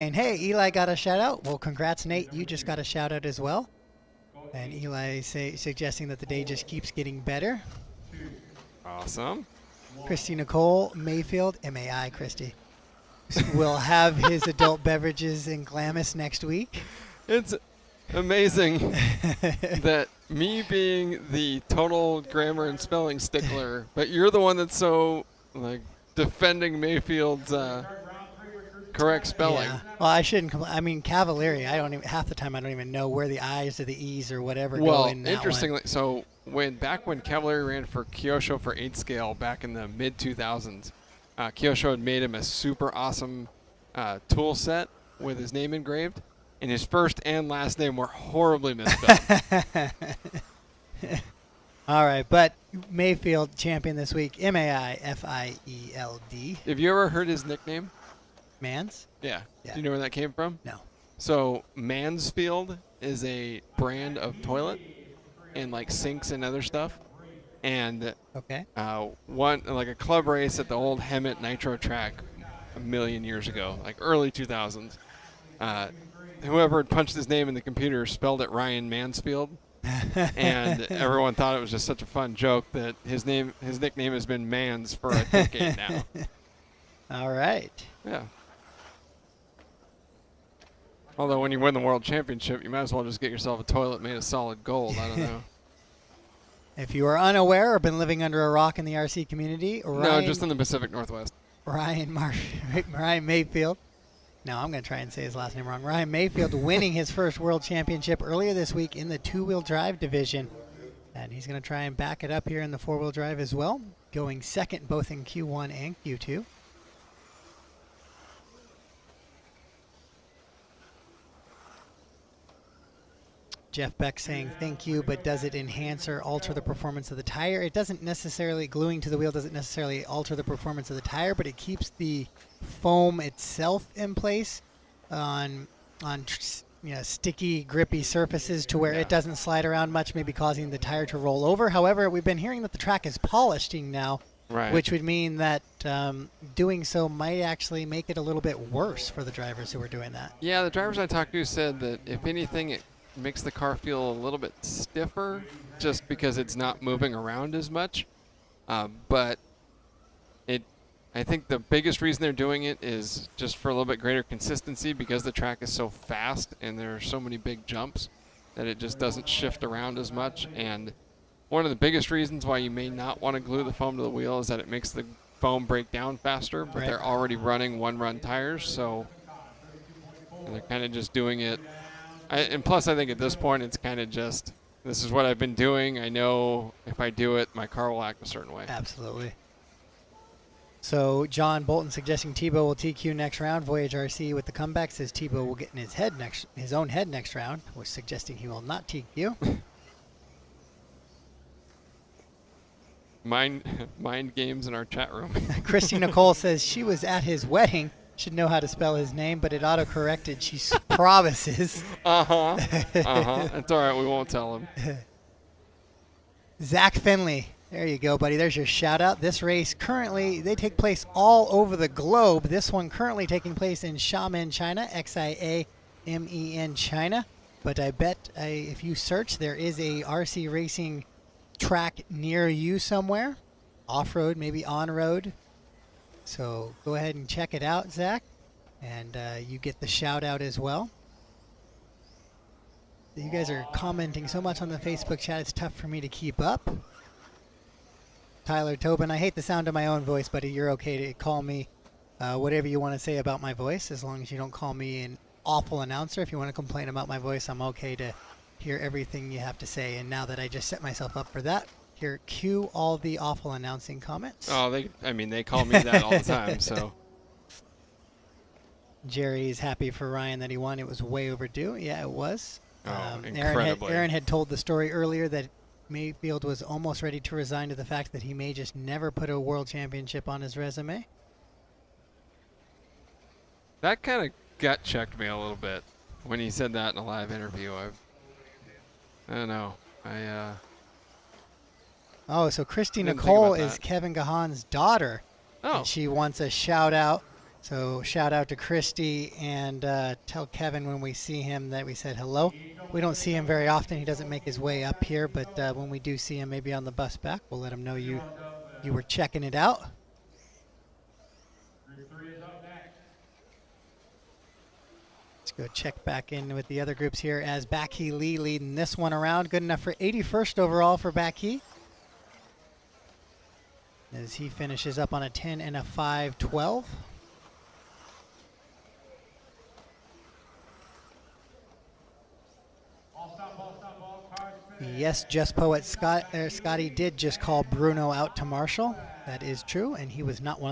And hey, Eli got a shout out. Well, congrats, Nate. You just got a shout out as well. And Eli suggesting that the day just keeps getting better. Awesome. Christy Nicole Mayfield, MAI, Christy, will have his adult beverages in Glamis next week. It's amazing that me being the total grammar and spelling stickler, but you're the one that's so like defending Mayfield's correct spelling. Yeah. Well, I shouldn't. I mean, Cavalieri. I don't even half the time. I don't even know where the I's or the E's or whatever go in that interestingly, one. so back when Cavalieri ran for Kyosho for 8 scale back in the mid 2000s, Kyosho had made him a super awesome tool set with his name engraved, and his first and last name were horribly misspelled. All right, but Mayfield champion this week. Maifield. Have you ever heard his nickname? Mans? Yeah. Yeah. Do you know where that came from? No. So Mansfield is a brand of toilet and like sinks and other stuff. And Okay. one like a club race at the old Hemet Nitro track a million years ago, like early 2000s. Whoever had punched his name in the computer spelled it Ryan Mansfield. And everyone thought it was just such a fun joke that his nickname has been Mans for a decade now. All right. Yeah. Although when you win the world championship, you might as well just get yourself a toilet made of solid gold. I don't know. If you are unaware or been living under a rock in the RC community, No, just in the Pacific Northwest. Ryan Mayfield. No, I'm going to try and say his last name wrong. Ryan Mayfield winning his first world championship earlier this week in the two-wheel drive division. And he's going to try and back it up here in the four-wheel drive as well, going second both in Q1 and Q2. Jeff Beck saying thank you, but does it enhance or alter the performance of the tire? It doesn't necessarily, gluing to the wheel doesn't necessarily alter the performance of the tire, but it keeps the foam itself in place on sticky, grippy surfaces to where it doesn't slide around much, maybe causing the tire to roll over. However, we've been hearing that the track is polishing now, which would mean that doing so might actually make it a little bit worse for the drivers who are doing that. Yeah, the drivers I talked to said that if anything, it makes the car feel a little bit stiffer just because it's not moving around as much. But I think the biggest reason they're doing it is just for a little bit greater consistency because the track is so fast and there are so many big jumps that it just doesn't shift around as much. And one of the biggest reasons why you may not want to glue the foam to the wheel is that it makes the foam break down faster, but they're already running one-run tires, so they're kind of just doing it. And plus, I think at this point, it's kind of just, this is what I've been doing. I know if I do it, my car will act a certain way. Absolutely. So John Bolton suggesting Tebow will TQ next round. Voyage RC with the comeback says Tebow will get in his own head next round. Was suggesting he will not TQ. Mind games in our chat room. Christy Nicole says she was at his wedding. Should know how to spell his name, but it auto-corrected. She promises. That's all right. We won't tell him. Zach Finley. There you go, buddy. There's your shout-out. This race currently, they take place all over the globe. This one currently taking place in Xiamen, China, Xiamen, China. But I bet if you search, there is a RC racing track near you somewhere. Off-road, maybe on-road. So go ahead and check it out, Zach, and you get the shout out as well. You guys are commenting so much on the Facebook chat, it's tough for me to keep up. Tyler Tobin, I hate the sound of my own voice, buddy. You're okay to call me whatever you want to say about my voice, as long as you don't call me an awful announcer. If you want to complain about my voice, I'm okay to hear everything you have to say. And now that I just set myself up for that, here, cue all the awful announcing comments. Oh, they call me that all the time, so. Jerry's happy for Ryan that he won. It was way overdue. Yeah, it was. Incredibly. Aaron had told the story earlier that Mayfield was almost ready to resign to the fact that he may just never put a world championship on his resume. That kind of gut checked me a little bit when he said that in a live interview. I don't know. Oh, so Christy Nicole is Kevin Gahan's daughter. Oh. And she wants a shout out So shout out to Christy, and tell Kevin when we see him that we said hello. We don't see him very often. He doesn't make his way up here, but when we do see him, maybe on the bus back, we'll let him know you were checking it out. Let's go check back in with the other groups here as Backhee Lee leading this one around. Good enough for 81st overall for Backhee, as he finishes up on a 10 and a 5.12. Yes, Just Poet Scotty did just call Bruno out to Marshall. That is true, and he was not one